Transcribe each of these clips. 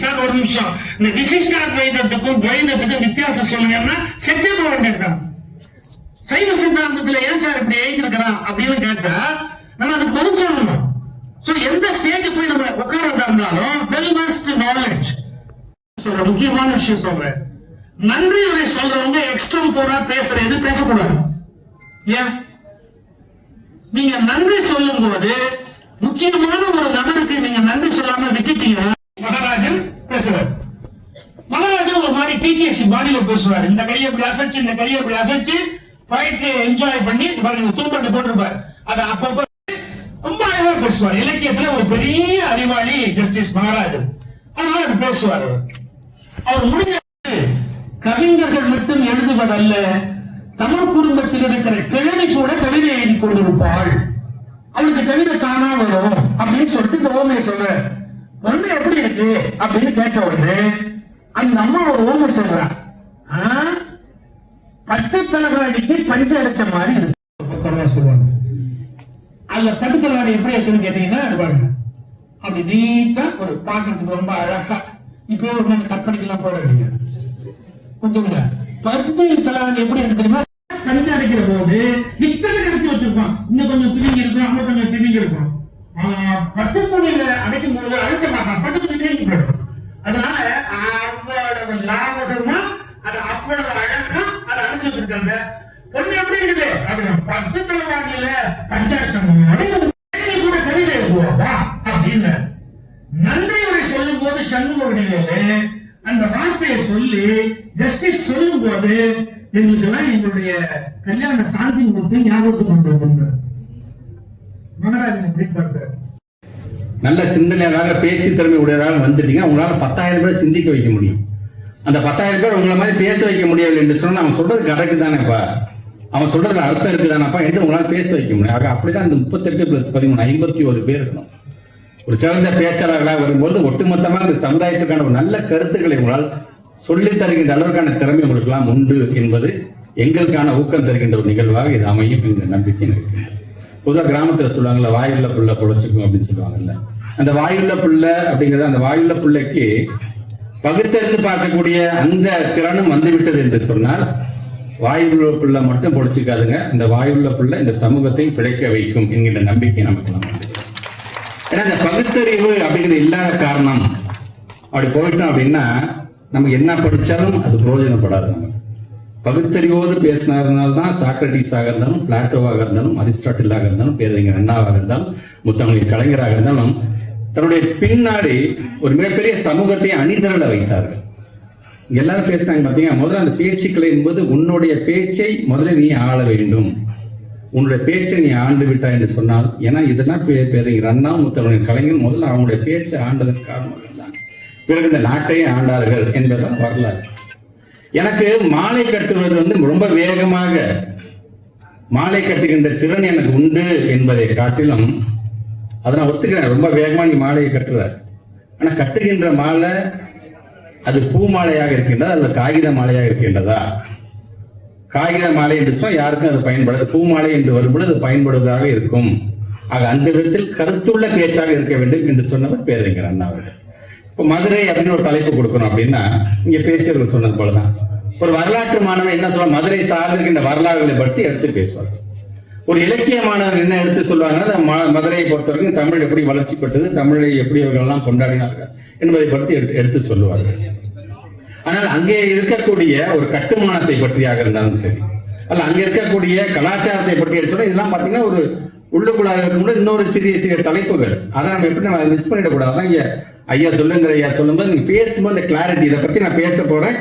Sir ஒரு நிமிஷம், இந்த விசிஷ்டாத்வைதத்துக்கும் துவைதத்துக்கும் வித்தியாசம் சொல்லுங்கன்னா செட்டே போக வேண்டியிருக்கான். சைவ சித்தாந்தத்துல ஏன் சார் இப்படி எழுதிருக்கிறான் அப்படின்னு கேட்டா நம்ம அதுக்கு பதில் சொல்லணும். சோ எந்த ஸ்டேஜ் போய் நம்ம உட்கார்றதா இருந்தாலும் வெல் மாஸ்டர் நாலேஜ் சொல்ற முக்கியமான விஷயம் சொல்றேன். நன்றி உரை சொல்றவங்க எக்ஸ்ட்ரா பேசுறது பேசக்கூடாது. ஏன் நீங்க நன்றி சொல்லும் போது முக்கியமான ஒரு நபருக்கு நீங்க நன்றி சொல்லாம விட்டுட்டீங்கன்னா, மகாராஜன் பேசுறாரு. மகாராஜன் ஒரு மாதிரி டிகேசி பாடியில பேசுவாரு. இந்த கையை இப்படி அசைச்சு இந்த கையை இப்படி அசைச்சு ஃபைட் என்ஜாய் பண்ணி தூப்பட்டு போட்டிருப்பாரு. அதை அப்பப்ப ரொம்ப அழகா பேசுவார். இலக்கியத்துல ஒரு பெரிய அறிவாளி ஜஸ்டிஸ் மகாராஜன். அதனால அது பேசுவார். அவர் முடிஞ்ச கவிஞர்கள் மட்டும் எழுதுவதல்ல, தமிழ் குடும்பத்தில் இருக்கிற கிழமை கூட கவிதை எழுதி கொண்டிருப்பாள். அவளுக்கு கவிதை தானா வரும் அப்படின்னு சொல்லிட்டு இந்த ஓமையை சொல்ற. ஒண்ணு எப்படி இருக்கு அப்படின்னு கேட்ட உடனே அந்த அம்மா ஒரு ஓமை சொல்றா. பட்டு தலைவாடிக்கு பஞ்சு அடைச்ச மாதிரி இருக்கு சொல்லுவாங்க. அதுல பட்டு தலைவாடி எப்படி இருக்குன்னு கேட்டீங்கன்னா பாருங்க, அப்படி நீட்டா ஒரு பாக்கிறதுக்கு ரொம்ப அழகா. இப்ப ஒரு கற்பனைக்கெல்லாம் போடாதீங்க. கொஞ்சம் பட்டு தலைவாடி எப்படி இருக்கு தெரியுமா? பஞ்சு அடைக்கிற போது இத்தனை கிடைச்சு வச்சிருப்பான். இன்னும் கொஞ்சம் பிரிங்கி இருக்கும், அங்க கொஞ்சம் பிரிங்கி இருக்கும். பட்டு துணியில அடைக்கும் போது அழுத்த மாட்டான், பட்டு துணி பிரிங்கி போயிடும். அதனால அவ்வளவு லாபகமா அது அவ்வளவு அழகா அதை அடைச்சு இருக்காங்க. பொண்ணு எப்படி இருக்குது அப்படின்னா பட்டு தலைவாடியில பஞ்சாட்சம் கூட கவிதை எழுதுவா அப்படின்னு நன்றியுரை சொல்லும் போது சண்முகவடியிலே அந்த வார்த்தையை சொல்லி ஜஸ்டிஸ் சொல்லும் போது எங்களுக்கு எல்லாம் எங்களுடைய கல்யாண சாந்தி முகத்தை ஞாபகத்துக்கு கொண்டு வந்தார். மகாராஜன் எப்படி பார்த்தார்? நல்ல சிந்தனையாக பேச்சு திறமை உடையதாக வந்துட்டீங்க. உங்களால 10,000 பேர் சிந்திக்க வைக்க முடியும். அந்த 10,000 பேர் உங்களை மாதிரி பேச வைக்க முடியவில்லை என்று சொன்னா அவன் சொல்றது கரெக்ட் தானேப்பா, அவன் சொல்றதுல அர்த்தம் இருக்குதானப்பா என்று உங்களால் பேச வைக்க முடியும். ஆக அப்படிதான் இந்த 38+13 51 பேர் இருக்கணும். ஒரு சிறந்த பேச்சாளர்களாக வரும்போது ஒட்டுமொத்தமாக இந்த சமுதாயத்துக்கான ஒரு நல்ல கருத்துக்களை உங்களால் சொல்லித் தருகின்ற அளவுக்கான திறமை உங்களுக்கு எல்லாம் உண்டு என்பது எங்களுக்கான ஊக்கம் தருகின்ற ஒரு நிகழ்வாக இது அமையும் என்ற நம்பிக்கை இருக்கு. பொதுவாக கிராமத்தில் சொல்லுவாங்கல்ல, வாயுள்ள புள்ள பொழைச்சிக்கும் அப்படின்னு சொல்லுவாங்கல்ல. அந்த வாயுள்ள புள்ள அப்படிங்கிறது, அந்த வாயுள்ள புள்ளைக்கு பகுத்தறிந்து பார்க்கக்கூடிய அந்த திறனும் வந்துவிட்டது என்று சொன்னால் வாயுள்ள புள்ள மட்டும் பொழைச்சிக்காதுங்க, இந்த வாயுள்ள புள்ள இந்த சமூகத்தை பிழைக்க வைக்கும் என்கின்ற நம்பிக்கை நமக்கு எல்லாம் உண்டு. ஏன்னா இந்த பகுத்தறிவு அப்படிங்கிறது இல்லாத காரணம் அப்படி போயிட்டோம் அப்படின்னா நமக்கு என்ன படிச்சாலும் அது பிரயோஜனப்படாது. நமக்கு பகுத்தறிவோடு பேசினால்தான் சாக்ரட்டிஸாக இருந்தாலும், பிளாட்டோவாக இருந்தாலும், அரிஸ்டாட்டிலாக இருந்தாலும், பேரறிஞர் அண்ணாவாக இருந்தாலும், முத்தமிழ் கலைஞராக இருந்தாலும் தன்னுடைய பின்னாடி ஒரு மிகப்பெரிய சமூகத்தை அணிதிரள வைத்தார்கள். எல்லாரும் பேசினாங்க பார்த்தீங்கன்னா, முதல்ல அந்த பேச்சுக்களை என்பது உன்னுடைய பேச்சை முதல்ல நீ ஆள வேண்டும், உன்னுடைய பேச்சை நீ ஆண்டு விட்டாய் என்று சொன்னால், ஏன்னா இதெல்லாம் பேரறிஞர் அண்ணா, முத்தமிழ் கலைஞர் முதல்ல அவங்களுடைய பேச்சை ஆண்டதற்கு காரணமாக தான் பிறகு இந்த நாட்டையே ஆண்டார்கள் என்பதுதான் வரலாறு. எனக்கு மாலை கட்டுவது ரொம்ப வேகமாக மாலை கட்டுகின்ற திறன் எனக்கு உண்டு என்பதை காட்டிலும், அதை நான் ஒத்துக்கிறேன், ரொம்ப வேகமா நீ மாலையை கட்டுற. ஆனா கட்டுகின்ற மாலை அது பூ மாலையாக இருக்கின்றதா அல்லது காகித மாலையாக இருக்கின்றதா? காகித மாலை என்று சொன்னால் யாருக்கும் அது பயன்படாது. பூ மாலை என்று வரும்போது அது பயன்படுவதாக இருக்கும். ஆக அந்த விதத்தில் கருத்துள்ள பேச்சாக இருக்க வேண்டும் என்று சொன்னவர் பேரறிஞர் அண்ணா அவர்கள். இப்போ மதுரை அப்படின்னு ஒரு தலைப்பு கொடுக்கணும் அப்படின்னா இங்க பேசியவர்கள் சொன்னது போலதான் ஒரு வரலாற்று மாணவன் என்ன சொல்ல, மதுரை சார்ந்திருக்கின்ற வரலாறுகளை பற்றி எடுத்து பேசுவார். ஒரு இலக்கிய மாணவர் என்ன எடுத்து சொல்லுவாங்கன்னா, மதுரையை பொறுத்தவரைக்கும் தமிழ் எப்படி வளர்ச்சி பெற்றது, தமிழை எப்படி அவர்கள் எல்லாம் கொண்டாடினார்கள் என்பதை பற்றி எடுத்து சொல்லுவார்கள். ஆனால் அங்கே இருக்கக்கூடிய ஒரு கட்டுமானத்தை பற்றியாக இருந்தாலும் சரி, அல்ல அங்கே இருக்கக்கூடிய கலாச்சாரத்தை பற்றி எடுத்து இதெல்லாம் பார்த்தீங்கன்னா ஒரு உள்ளுக்குள்ளாக இருக்கும்போது இன்னொரு சிறிய தலைப்புகள். அதை நம்ம எப்படி நம்ம மிஸ் பண்ணிடக்கூடாது. அதான் இங்க ஐயா சொல்லுங்கிற ஐயா சொல்லும்போது நீங்க பேசும்போது இந்த கிளாரிட்டி, இதை பத்தி நான் பேச போறேன்,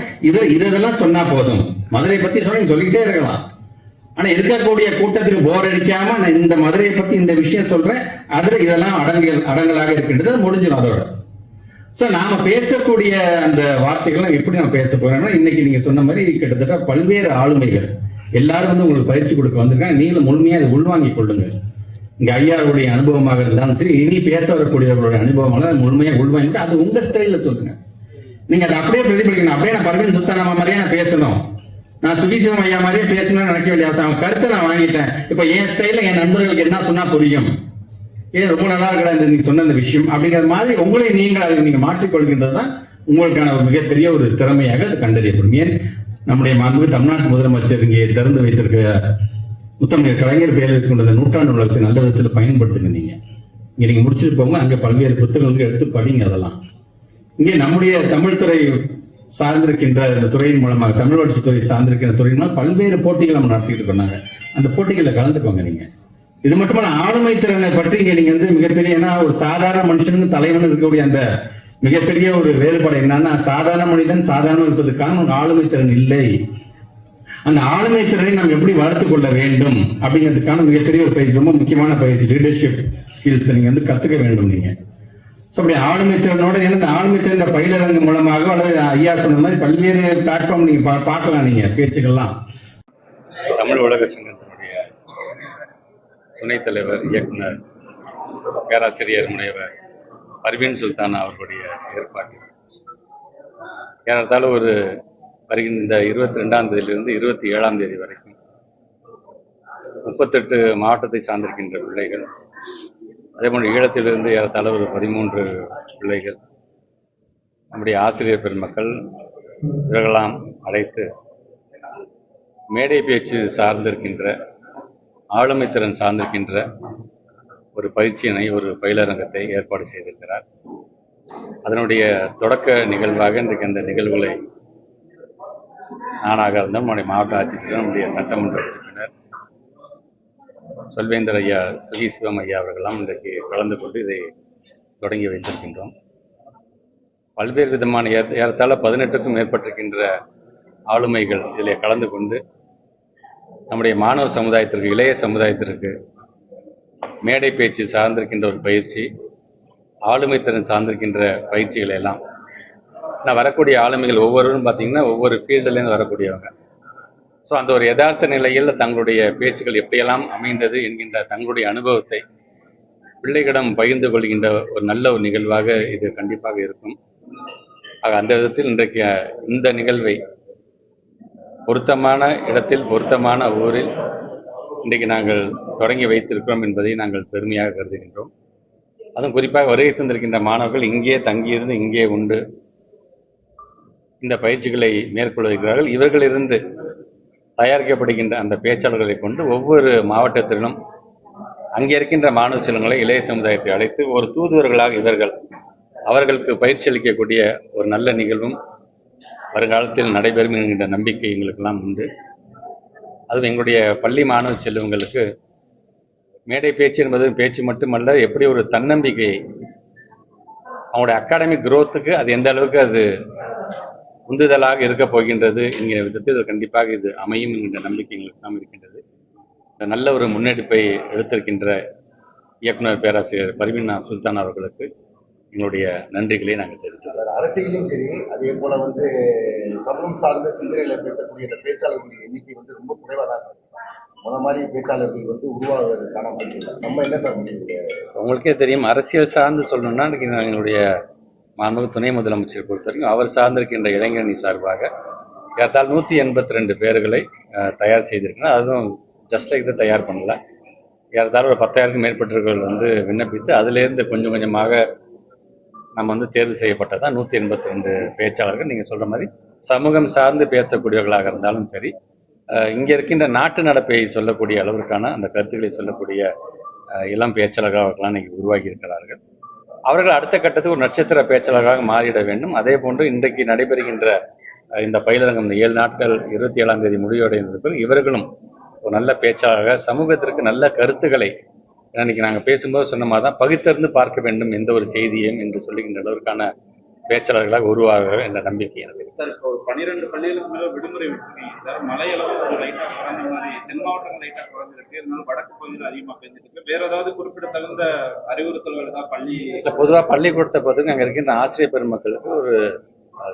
இதெல்லாம் சொன்னா போதும். மதுரை பத்தி சொன்னா சொல்லிக்கிட்டே இருக்கலாம். ஆனா இருக்கக்கூடிய கூட்டத்துக்கு போர் அடிக்காம நான் இந்த மதுரையை பத்தி இந்த விஷயம் சொல்றேன், அதுல இதெல்லாம் அடங்கலாக இருக்கின்றது, முடிஞ்சிடும் அதோட. சோ நாம பேசக்கூடிய அந்த வார்த்தைகள்லாம் எப்படி நம்ம பேச போறோம்னா, இன்னைக்கு நீங்க சொன்ன மாதிரி கிட்டத்தட்ட பல்வேறு ஆளுமைகள் எல்லாரும் உங்களுக்கு பயிற்சி கொடுக்க வந்திருக்காங்க. நீங்களும் முழுமையா அதை உள்வாங்கிக் கொள்ளுங்க. இங்க ஐயாவுடைய அனுபவமாக இருந்தாலும் சரி, இனி பேச வரக்கூடியவர்களுடைய அனுபவமாக முழுமையாக உள்வாங்கிட்டு அது உங்க ஸ்டைல சொல்லுங்க. நீங்க அதை அப்படியே பிரதிபலிக்கணும். அப்படியே நான் பரவீன் சுத்தாராம மாதிரியே நான் பேசணும், நான் சுவிசிவம் ஐயா மாதிரியே பேசணும்னு நினைக்க வேண்டிய அவன் கருத்தை நான் வாங்கிட்டேன். இப்ப என் ஸ்டைல என் நண்பர்களுக்கு என்ன சொன்னா புரியும், ஏன் ரொம்ப நல்லா இருக்கா இந்த நீங்க சொன்ன அந்த விஷயம் அப்படிங்கிற மாதிரி உங்களை நீங்கள் அதை நீங்க மாற்றிக்கொள்கின்றது தான் உங்களுக்கான ஒரு மிகப்பெரிய ஒரு திறமையாக அது கண்டறியப்படும். ஏன் நம்முடைய மாண்பு தமிழ்நாட்டு முதலமைச்சர் இங்கே திறந்து வைத்திருக்க முத்தமிழர் கலைஞர் பெயரில் கொண்ட அந்த நூற்றாண்டு நூலகத்தை நல்ல விதத்தில் பயன்படுத்துங்க. இங்க நீங்க முடிச்சுட்டு போங்க, அங்கே பல்வேறு புத்தகங்களுக்கு எடுத்து படிங்க. அதெல்லாம் இங்கே நம்முடைய தமிழ் துறை சார்ந்திருக்கின்ற இந்த துறையின் மூலமாக, தமிழ் வளர்ச்சி துறை சார்ந்திருக்கின்ற துறையின் மூலம் பல்வேறு போட்டிகள் நம்ம நடத்திட்டு இருக்காங்க. அந்த போட்டிகளில் கலந்துக்கோங்க. நீங்க இது மட்டுமல்ல, ஆளுமை திறனை பற்றி இங்க நீங்க மிகப்பெரிய, ஏன்னா ஒரு சாதாரண மனுஷனுக்கு தலைவன் இருக்கக்கூடிய அந்த மிகப்பெரிய ஒரு வேறுபாடு என்னன்னா, சாதாரண மனிதன் சாதாரண இருப்பதற்கான ஒரு ஆளுமை திறன் இல்லை. அந்த ஆளுமை திறனை நாம் எப்படி வளர்த்துக் கொள்ள வேண்டும் அப்படிங்கிறதுக்கான மிகப்பெரிய ஒரு பயிற்சி, ரொம்ப முக்கியமான பயிற்சி, லீடர்ஷிப் ஸ்கில்ஸ் நீங்க கத்துக்க வேண்டும். நீங்க அப்படி ஆளுமை திறனோட இந்த ஆளுமை திறந்த பயிலரங்கு மூலமாக அல்லது ஐயா சொன்ன மாதிரி பல்வேறு பிளாட்ஃபார்ம் நீங்க பார்க்கலாம். நீங்க பேச்சுக்கள்லாம் தமிழ் உலக சங்கத்தினுடைய துணைத் தலைவர் இயக்குனர் பேராசிரியர் முனைவர் பர்வீன் சுல்தான் அவர்களுடைய ஏற்பாடு ஏறத்தாழ ஒரு வருகின்ற 22ஆம் தேதியிலிருந்து 27ஆம் தேதி வரைக்கும் 38 மாவட்டத்தை சார்ந்திருக்கின்ற பிள்ளைகள், அதேபோல் ஈழத்திலிருந்து ஏறத்தாழ ஒரு 13 பிள்ளைகள், நம்முடைய ஆசிரியர் பெருமக்கள் இவர்களெல்லாம் அழைத்து மேடை பேச்சு சார்ந்திருக்கின்ற, ஆளுமை திறன் சார்ந்திருக்கின்ற ஒரு பயிற்சியினை, ஒரு பயிலரங்கத்தை ஏற்பாடு செய்திருக்கிறார். அதனுடைய தொடக்க நிகழ்வாக இன்றைக்கு அந்த நிகழ்வுகளை நானாக இருந்தால் நம்முடைய மாவட்ட ஆட்சியர், நம்முடைய சட்டமன்ற உறுப்பினர் சொல்வேந்தர் ஐயா சுகி சிவம் ஐயா அவர்களெல்லாம் இன்றைக்கு கலந்து கொண்டு இதை தொடங்கி வைத்திருக்கின்றோம். பல்வேறு விதமான ஏறத்தாழ 18க்கும் மேற்பட்டிருக்கின்ற ஆளுமைகள் இதில் கலந்து கொண்டு நம்முடைய மாணவ சமுதாயத்திற்கு, இளைய சமுதாயத்திற்கு மேடை பேச்சு சார்ந்திருக்கின்ற ஒரு பயிற்சி, ஆளுமை திறன் சார்ந்திருக்கின்ற பயிற்சிகளை எல்லாம், நான் வரக்கூடிய ஆளுமைகள் ஒவ்வொருவரும் பார்த்தீங்கன்னா ஒவ்வொரு ஃபீல்டுலேருந்து வரக்கூடியவங்க. ஸோ அந்த ஒரு யதார்த்த நிலையில் தங்களுடைய பேச்சுக்கள் எப்படியெல்லாம் அமைந்தது என்கின்ற தங்களுடைய அனுபவத்தை பிள்ளைகளிடம் பகிர்ந்து கொள்கின்ற ஒரு நல்ல ஒரு நிகழ்வாக இது கண்டிப்பாக இருக்கும். ஆக அந்த விதத்தில் இன்றைக்கு இந்த நிகழ்வை பொருத்தமான இடத்தில், பொருத்தமான ஊரில் இன்றைக்கு நாங்கள் தொடங்கி வைத்திருக்கிறோம் என்பதை நாங்கள் பெருமையாக கருதுகின்றோம். அதுவும் குறிப்பாக வருகை தந்திருக்கின்ற மாணவர்கள் இங்கே தங்கியிருந்து இங்கே உண்டு இந்த பயிற்சிகளை மேற்கொள்கிறார்கள். இவர்களிலிருந்து தயாரிக்கப்படுகின்ற அந்த பேச்சாளர்களை கொண்டு ஒவ்வொரு மாவட்டத்திலும் அங்கே இருக்கின்ற மாணவ செல்வங்களை, இளைய சமுதாயத்தை அழைத்து ஒரு தூதுவர்களாக இவர்கள் அவர்களுக்கு பயிற்சி அளிக்கக்கூடிய ஒரு நல்ல நிகழ்வும் வருங்காலத்தில் நடைபெறும் என்கின்ற நம்பிக்கை எங்களுக்கெல்லாம் உண்டு. அதுவும் எங்களுடைய பள்ளி மாணவ செல்வங்களுக்கு மேடை பேச்சு என்பது பேச்சு மட்டுமல்ல, எப்படி ஒரு தன்னம்பிக்கையை, அவங்களுடைய அகாடமிக் குரோத்துக்கு அது எந்த அளவுக்கு அது உந்துதலாக இருக்க போகின்றது என்கிற விதத்தில் கண்டிப்பாக இது அமையும் என்கின்ற நம்பிக்கை எங்களுக்கு தான் இருக்கின்றது. இந்த நல்ல ஒரு முன்னெடுப்பை எடுத்திருக்கின்ற இயக்குனர் பேராசிரியர் பர்வீன் சுல்தான் அவர்களுக்கு எங்களுடைய நன்றிகளை நாங்கள் தெரிவித்தோம். சார், அரசியலையும் சரி, அதே போல சமூகம் சார்ந்த சிந்தனையில பேசக்கூடிய இந்த பேச்சாளர்களுடைய எண்ணிக்கை ரொம்ப குறைவாக தான் இருக்கு. மாதிரி பேச்சாளர்கள் உருவாவதற்கான நம்ம என்ன சார் உங்களுக்கே தெரியும், அரசியல் சார்ந்து சொல்லணும்னா எங்களுடைய மாண்புமிகு துணை முதலமைச்சர் பொறுத்த வரைக்கும் அவர் சார்ந்திருக்கின்ற இளைஞரணி சார்பாக ஏறத்தாழ 182 பேர்களை தயார் செய்திருக்கணும். அதுவும் ஜஸ்ட் லைக் தான் தயார் பண்ணல. ஏறத்தாழ ஒரு 10,000க்கும் மேற்பட்டவர்கள் விண்ணப்பித்து அதிலேருந்து கொஞ்சம் கொஞ்சமாக நம்ம தேர்வு செய்யப்பட்டதான் 182 பேச்சாளர்கள். நீங்கள் சொல்கிற மாதிரி சமூகம் சார்ந்து பேசக்கூடியவர்களாக இருந்தாலும் சரி, இங்கே இருக்கின்ற நாட்டு நடப்பை சொல்லக்கூடிய அளவிற்கான அந்த கருத்துக்களை சொல்லக்கூடிய இளம் பேச்சாளர்களாக இன்னைக்கு உருவாகி இருக்கிறார்கள். அவர்கள் அடுத்த கட்டத்துக்கு ஒரு நட்சத்திர பேச்சாளராக மாறிட வேண்டும். அதே போன்று இன்றைக்கு நடைபெறுகின்ற இந்த பயிலரங்கம், இந்த 7 நாட்கள் 27ஆம் தேதி முடிவடைந்திருப்பது, இவர்களும் ஒரு நல்ல பேச்சாளராக சமூகத்திற்கு நல்ல கருத்துக்களை, இன்னைக்கு நாங்கள் பேசும்போது சொன்ன மாதிரி தான் பகுத்தறிந்து பார்க்க வேண்டும் எந்த ஒரு செய்தியும் என்று சொல்லுகின்ற அளவிற்கான பேச்சாளர்களாக உருவாக என்ற நம்பிக்கை எனக்கு இருக்கு. சார், இப்போ ஒரு 12 பள்ளிகளுக்கு மேலே விடுமுறை விட்டுருக்கீங்க சார். மழையளவு ஒரு லைட்டாக குறைஞ்ச மாதிரி, தென் மாவட்டங்கள் லைட்டாக குறைஞ்சிருக்கு, இருந்தாலும் வடக்கு பகுதியில் அதிகமாக பெஞ்சிருக்கு. வேற ஏதாவது குறிப்பிடத்தகுந்த அறிவுறுத்தல்கள் தான் பள்ளி? பொதுவாக பள்ளிக்கூடத்தை பொறுத்து அங்கே இருக்கின்ற ஆசிரியர் பெருமக்களுக்கு ஒரு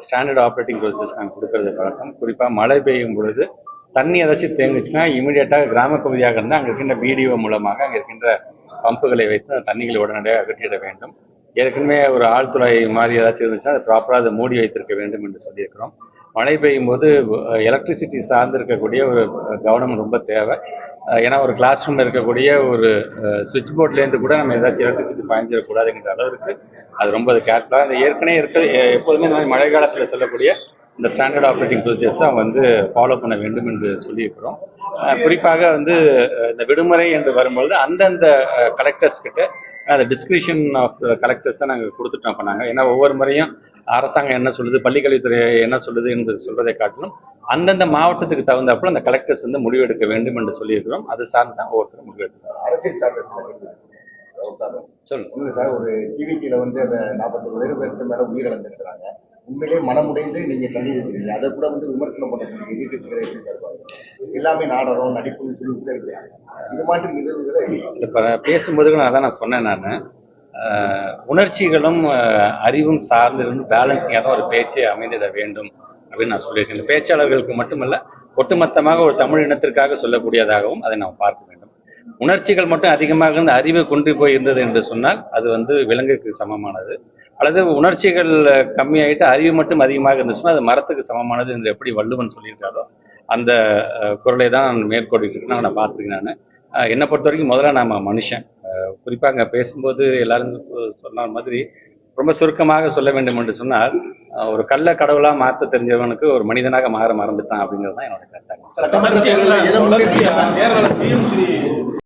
ஸ்டாண்டர்ட் ஆப்ரேட்டிங் ப்ரொசீஜர்ஸ் நாங்கள் கொடுக்கறது பழக்கம். குறிப்பாக மழை பெய்யும் பொழுது தண்ணி ஏதாச்சும் தேங்குச்சுன்னா இமீடியட்டாக கிராம பகுதியாக இருந்தால் அங்கே இருக்கின்ற பிடிஓ மூலமாக அங்கே இருக்கின்ற பம்புகளை வைத்து அந்த தண்ணிகளை உடனடியாக அகற்றிட வேண்டும். ஏற்கனவே ஒரு ஆழ்துளை மாதிரி ஏதாச்சும் இருந்துச்சுன்னா அதை ப்ராப்பராக அதை மூடி வைத்திருக்க வேண்டும் என்று சொல்லியிருக்கிறோம். மழை பெய்யும் போது எலக்ட்ரிசிட்டி சார்ந்து இருக்கக்கூடிய ஒரு கவனம் ரொம்ப தேவை. ஏன்னா ஒரு கிளாஸ் ரூமில் இருக்கக்கூடிய ஒரு சுவிட்ச் போர்ட்லேருந்து கூட நம்ம ஏதாச்சும் எலக்ட்ரிசிட்டி பாய்ஞ்சிடக்கூடாதுங்கிற அளவுக்கு அது ரொம்ப கேர்ஃபுல்லாக அந்த ஏற்கனவே இருக்க எப்போதுமே இந்த மாதிரி மழை காலத்தில் சொல்லக்கூடிய இந்த ஸ்டாண்டர்ட் ஆப்ரேட்டிங் ப்ரொசீஜர்ஸ் அவங்க வந்து ஃபாலோ பண்ண வேண்டும் என்று சொல்லியிருக்கிறோம். குறிப்பாக வந்து இந்த விடுமுறை என்று வரும்பொழுது அந்தந்த கலெக்டர்ஸ் கிட்ட அந்த டிஸ்கிரிப்ஷன் ஆஃப் கலெக்டர்ஸ் தான் நாங்கள் கொடுத்துட்டோம் பண்ணாங்க. ஏன்னா ஒவ்வொரு முறையும் அரசாங்கம் என்ன சொல்லுது, பள்ளிக்கல்வித்துறை என்ன சொல்லுது என்று சொல்வதை காட்டிலும் அந்தந்த மாவட்டத்துக்கு தகுந்தாப்புல அந்த கலெக்டர்ஸ் வந்து முடிவெடுக்க வேண்டும் என்று சொல்லியிருக்கிறோம். அது சார்ந்து தான் ஒவ்வொருத்தரும் முடிவெடுக்கிறாங்க. அரசியல் சார்ந்த சொல்லுங்க சார். ஒரு டிவிக்கில வந்து அந்த 41 பேருக்கு மேல உயிரிழந்திருக்கிறாங்க. உண்மையிலேயே மனமுடைந்து நீங்க கண்டிருக்கிறீங்க. அதை கூட வந்து விமர்சனம் பண்ணக்கூடிய எதிர்கட்சிகளை எப்படி தருவாங்க? எல்லாமே நாடகம் நடிப்புன்னு சொல்லி உச்சரிக்கிறாங்க. இது மாதிரி நிகழ்வுகளை இப்போ பேசும்போது நான் சொன்னேன். நான் உணர்ச்சிகளும் அறிவும் சார்ந்திருந்து பேலன்சிங்காக தான் ஒரு பேச்சை அமைந்திட வேண்டும் அப்படின்னு நான் சொல்லியிருக்கேன். இந்த பேச்சாளர்களுக்கு மட்டுமல்ல, ஒட்டுமொத்தமாக ஒரு தமிழ் இனத்திற்காக சொல்லக்கூடியதாகவும் அதை நாம் பார்க்க வேண்டும். உணர்ச்சிகள் மட்டும் அதிகமாக இருந்து அறிவை கொண்டு போய் இருந்தது என்று சொன்னால் அது வந்து விலங்குக்கு சமமானது. அல்லது உணர்ச்சிகள் கம்மியாயிட்டு அறிவு மட்டும் அதிகமாக இருந்துச்சுன்னா அது மரத்துக்கு சமமானது என்று எப்படி வள்ளுவன் சொல்லியிருக்காரோ அந்த குரலை தான் நான் மேற்கொள்ளிட்டு நான் பார்த்துருக்கேன். நான் என்னை பொறுத்த வரைக்கும் முதல்ல நாம மனுஷன். குறிப்பாக அங்கே பேசும்போது எல்லாரும் சொன்ன மாதிரி ரொம்ப சுருக்கமாக சொல்ல வேண்டும் என்று சொன்னால், ஒரு கள்ள கடவுளா மாற்ற தெரிஞ்சவனுக்கு ஒரு மனிதனாக மாற மறந்துட்டான் அப்படிங்கிறது தான் என்னோட கருத்தாங்க. சட்டமன்ற